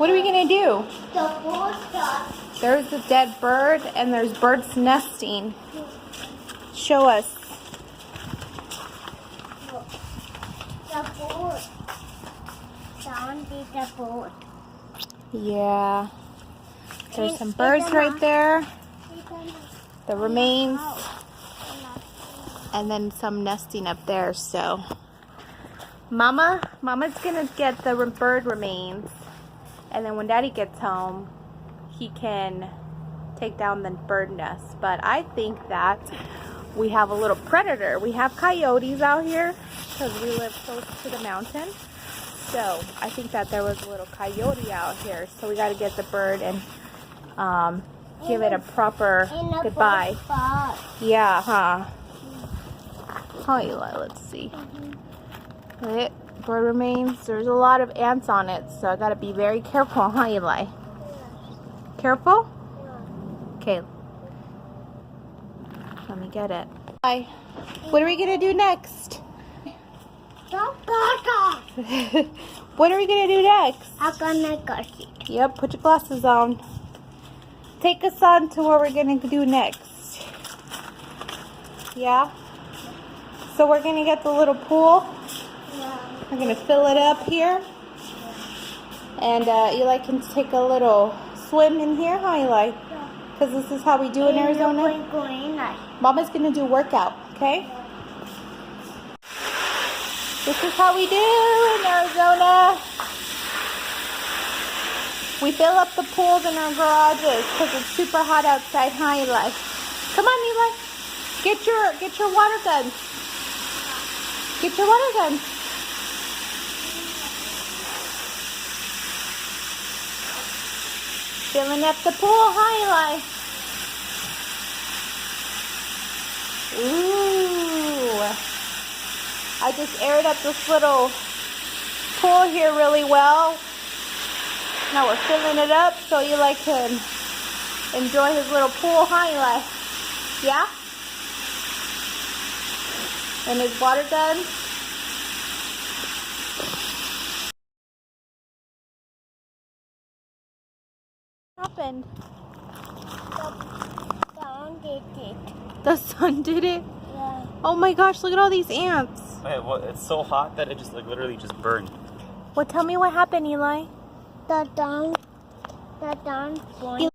What are we gonna do? The water. There's a dead bird and there's birds nesting. Show us. The boat. Down the boat. Yeah. There's some birds right there. The remains. And then some nesting up there, so. Mama's gonna get the bird remains. And then when Daddy gets home, he can take down the bird nest. But I think that we have a little predator. We have coyotes out here because we live close to the mountain. So I think that there was a little coyote out here. So we got to get the bird and give it a proper goodbye. Yeah, huh? Oh, Eli, let's see. Right, bird remains. There's a lot of ants on it, so I gotta be very careful, huh, Eli? Careful? Okay. Let me get it. Hi. What are we gonna do next? What are we gonna do next? I'm gonna go see. Yep, put your glasses on. Take us on to what we're gonna do next. Yeah? So we're gonna get the little pool. We're gonna fill it up here. And Eli can take a little swim in here, huh, Eli? Because this is how we do in Arizona. Mama's gonna do workout, okay? This is how we do in Arizona. We fill up the pools in our garages because it's super hot outside, huh, Eli? Come on, Eli. Get your water guns. Get your water guns. Filling up the pool, huh, Eli? Ooh. I just aired up this little pool here really well. Now we're filling it up so Eli can enjoy his little pool, huh, Eli? Yeah? And his water gun. What happened? The sun did it. The sun did it? Yeah. Oh my gosh, look at all these ants. Well, it's so hot that it just like literally just burned. Well, tell me what happened, Eli. The dawn point.